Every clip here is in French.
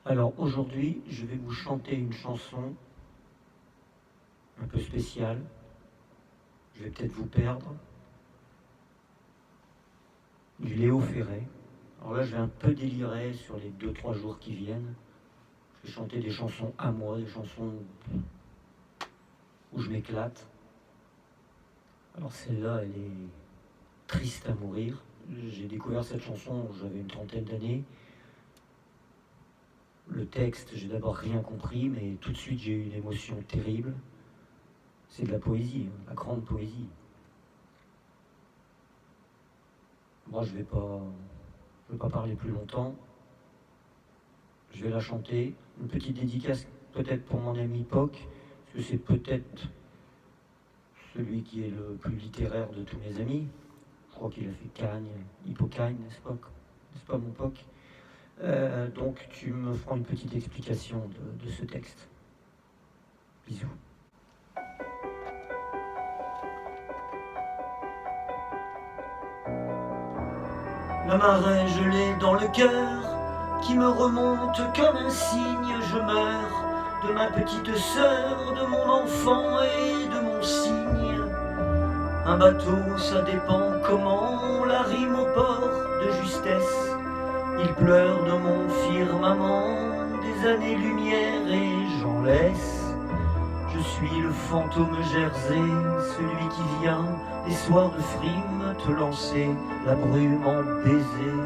Alors aujourd'hui, je vais vous chanter une chanson un peu spéciale. Je vais peut-être vous perdre. Du Léo Ferré. Alors là, je vais un peu délirer sur les 2-3 jours qui viennent. Je vais chanter des chansons à moi, des chansons où je m'éclate. Alors celle-là, elle est triste à mourir. J'ai découvert cette chanson, j'avais une trentaine d'années. Le texte, j'ai d'abord rien compris, mais tout de suite j'ai eu une émotion terrible. C'est de la poésie, la grande poésie. Moi, je vais pas parler plus longtemps. Je vais la chanter. Une petite dédicace peut-être pour mon ami Poc, parce que c'est peut-être celui qui est le plus littéraire de tous mes amis. Je crois qu'il a fait Cagne, Hippocagne, n'est-ce pas mon Poc? Donc tu me feras une petite explication de ce texte. Bisous. La marée gelée dans le cœur, qui me remonte comme un cygne, je meurs de ma petite sœur, de mon enfant et de mon cygne. Un bateau, ça dépend comment on la rime au port de justesse. Il pleure de mon firmament des années-lumière et j'en laisse. Je suis le fantôme Jersey, celui qui vient les soirs de frime te lancer la brume en baiser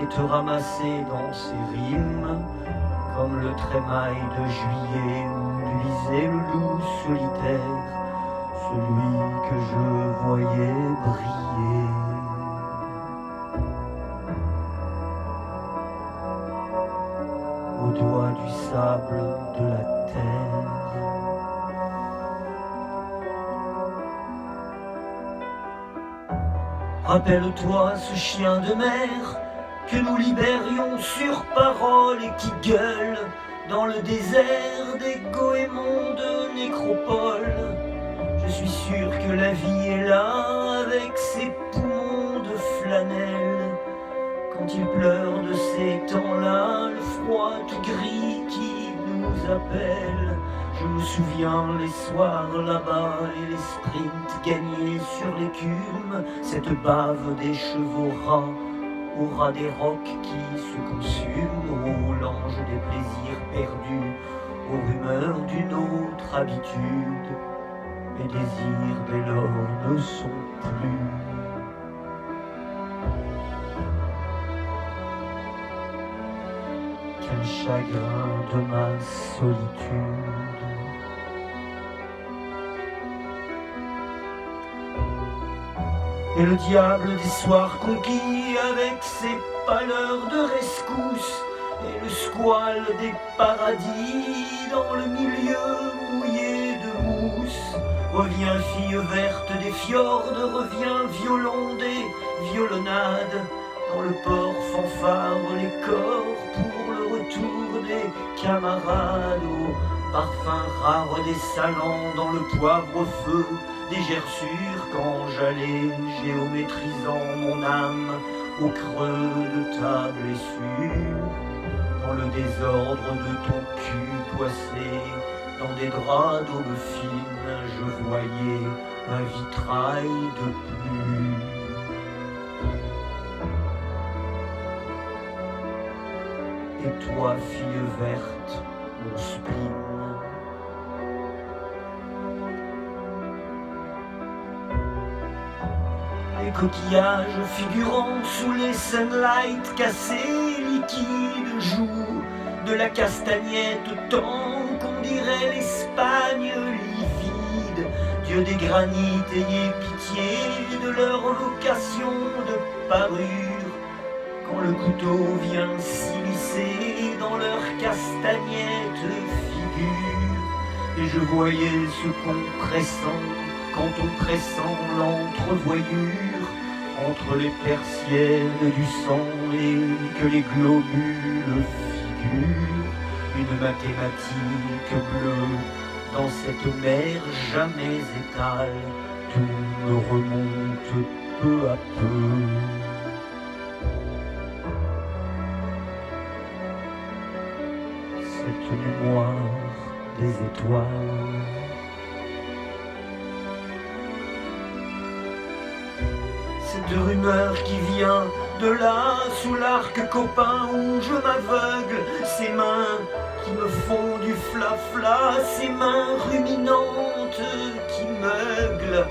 et te ramasser dans ses rimes, comme le trémail de juillet où luisait le loup solitaire, celui que je voyais briller. Au doigt du sable de la terre. Rappelle-toi ce chien de mer que nous libérions sur parole et qui gueule dans le désert des goémons de nécropole. Je suis sûr que la vie est là avec ses poumons de flanelle. Quand il pleure de ces temps-là, le froid tout gris qui nous appelle. Je me souviens les soirs là-bas et les sprints gagnés sur l'écume, cette bave des chevaux ras, au ras des rocs qui se consument, au lange des plaisirs perdus, aux rumeurs d'une autre habitude. Mes désirs dès lors ne sont plus. Quel chagrin de ma solitude. Et le diable des soirs conquis avec ses pâleurs de rescousse et le squale des paradis dans le milieu mouillé de mousse. Reviens fille verte des fjords, reviens violon des violonnades. Dans le port fanfare les corps pour le retour des camarades. Au parfum rare des salons, dans le poivre feu des gerçures, quand j'allais géométrisant mon âme au creux de ta blessure. Dans le désordre de ton cul poissé, dans des draps d'aube fine, je voyais un vitrail de plus. Et toi, fille verte, mon spleen. Les coquillages figurant sous les sunlights cassés, liquides jouent de la castagnette tant qu'on dirait l'Espagne livide. Dieu des granites, ayez pitié de leur vocation de parure. Quand le couteau vient s'immiscer dans leur castagnette figure. Et je voyais ce compressant, quand on pressant l'entrevoyure, entre les persiennes du sang et que les globules figurent. Une mathématique bleue dans cette mer jamais étale, tout me remonte peu à peu. étoiles. Cette rumeur qui vient de là, sous l'arc copain où je m'aveugle, ces mains qui me font du flafla, ces mains ruminantes qui meuglent.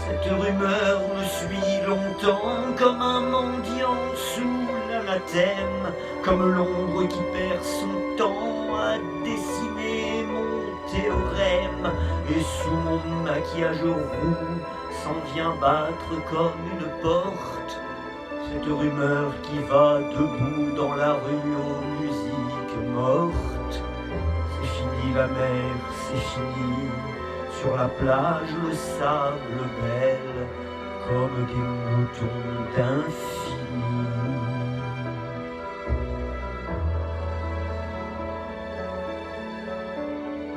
Cette rumeur me suit longtemps comme un mendiant sous l'anathème, comme l'ombre qui perd son temps à dessiner mon théorème, et sous mon maquillage roux s'en vient battre comme une porte cette rumeur qui va debout dans la rue aux musiques mortes. C'est fini la mer, c'est fini. Sur la plage, le sable belle, comme des moutons d'infini.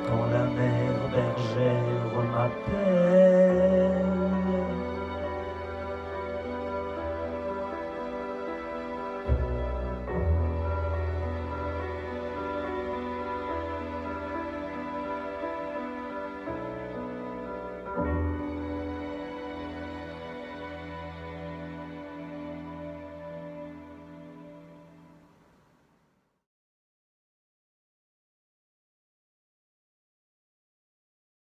Quand la mer bergère m'appelle,